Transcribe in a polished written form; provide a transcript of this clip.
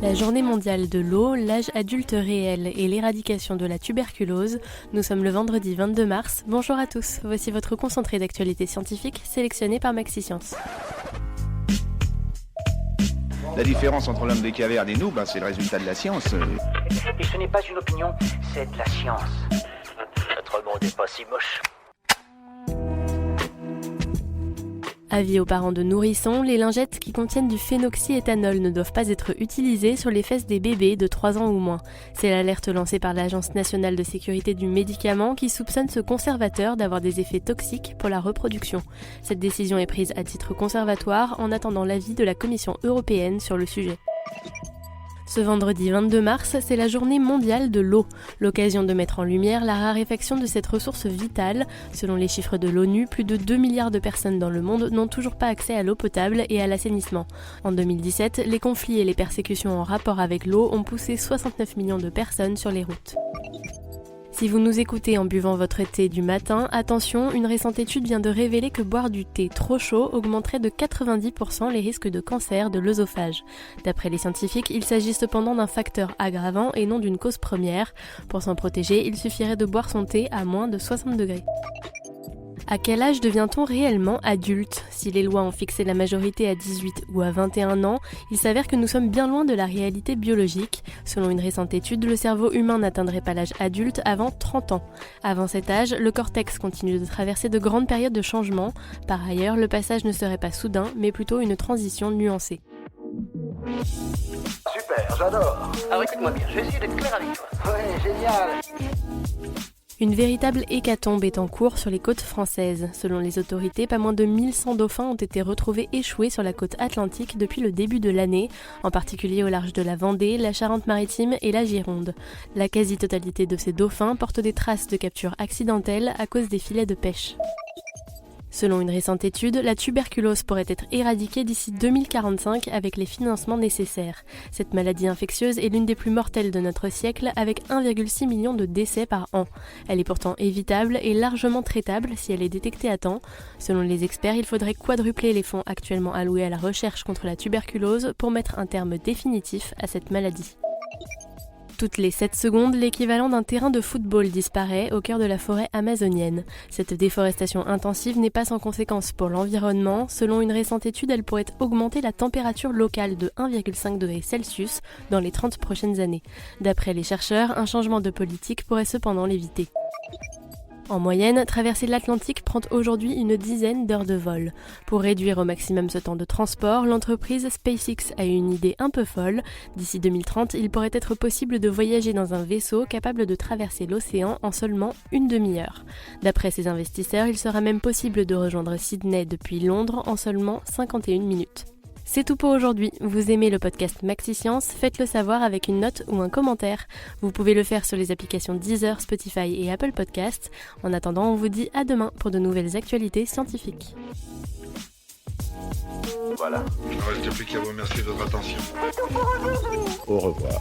La journée mondiale de l'eau, l'âge adulte réel et l'éradication de la tuberculose. Nous sommes le vendredi 22 mars. Bonjour à tous, voici votre concentré d'actualité scientifique sélectionné par Maxiscience. La différence entre l'homme des cavernes et nous, c'est le résultat de la science. Et ce n'est pas une opinion, c'est de la science. Notre monde n'est pas si moche. Avis aux parents de nourrissons, les lingettes qui contiennent du phénoxyéthanol ne doivent pas être utilisées sur les fesses des bébés de 3 ans ou moins. C'est l'alerte lancée par l'Agence nationale de sécurité du médicament qui soupçonne ce conservateur d'avoir des effets toxiques pour la reproduction. Cette décision est prise à titre conservatoire en attendant l'avis de la Commission européenne sur le sujet. Ce vendredi 22 mars, c'est la journée mondiale de l'eau, l'occasion de mettre en lumière la raréfaction de cette ressource vitale. Selon les chiffres de l'ONU, plus de 2 milliards de personnes dans le monde n'ont toujours pas accès à l'eau potable et à l'assainissement. En 2017, les conflits et les persécutions en rapport avec l'eau ont poussé 69 millions de personnes sur les routes. Si vous nous écoutez en buvant votre thé du matin, attention, une récente étude vient de révéler que boire du thé trop chaud augmenterait de 90% les risques de cancer de l'œsophage. D'après les scientifiques, il s'agit cependant d'un facteur aggravant et non d'une cause première. Pour s'en protéger, il suffirait de boire son thé à moins de 60 degrés. À quel âge devient-on réellement adulte ? Si les lois ont fixé la majorité à 18 ou à 21 ans, il s'avère que nous sommes bien loin de la réalité biologique. Selon une récente étude, le cerveau humain n'atteindrait pas l'âge adulte avant 30 ans. Avant cet âge, le cortex continue de traverser de grandes périodes de changement. Par ailleurs, le passage ne serait pas soudain, mais plutôt une transition nuancée. Super, j'adore. Alors écoute-moi bien, je vais essayer d'être clair avec toi. Ouais, génial. Une véritable hécatombe est en cours sur les côtes françaises. Selon les autorités, pas moins de 1100 dauphins ont été retrouvés échoués sur la côte atlantique depuis le début de l'année, en particulier au large de la Vendée, la Charente-Maritime et la Gironde. La quasi-totalité de ces dauphins portent des traces de capture accidentelle à cause des filets de pêche. Selon une récente étude, la tuberculose pourrait être éradiquée d'ici 2045 avec les financements nécessaires. Cette maladie infectieuse est l'une des plus mortelles de notre siècle avec 1,6 million de décès par an. Elle est pourtant évitable et largement traitable si elle est détectée à temps. Selon les experts, il faudrait quadrupler les fonds actuellement alloués à la recherche contre la tuberculose pour mettre un terme définitif à cette maladie. Toutes les 7 secondes, l'équivalent d'un terrain de football disparaît au cœur de la forêt amazonienne. Cette déforestation intensive n'est pas sans conséquences pour l'environnement. Selon une récente étude, elle pourrait augmenter la température locale de 1,5 degré Celsius dans les 30 prochaines années. D'après les chercheurs, un changement de politique pourrait cependant l'éviter. En moyenne, traverser l'Atlantique prend aujourd'hui une dizaine d'heures de vol. Pour réduire au maximum ce temps de transport, l'entreprise SpaceX a une idée un peu folle. D'ici 2030, il pourrait être possible de voyager dans un vaisseau capable de traverser l'océan en seulement une demi-heure. D'après ses investisseurs, il sera même possible de rejoindre Sydney depuis Londres en seulement 51 minutes. C'est tout pour aujourd'hui. Vous aimez le podcast Maxiscience ? Faites-le savoir avec une note ou un commentaire. Vous pouvez le faire sur les applications Deezer, Spotify et Apple Podcasts. En attendant, on vous dit à demain pour de nouvelles actualités scientifiques. Voilà. Il ne reste plus qu'à vous remercier de votre attention. Au revoir.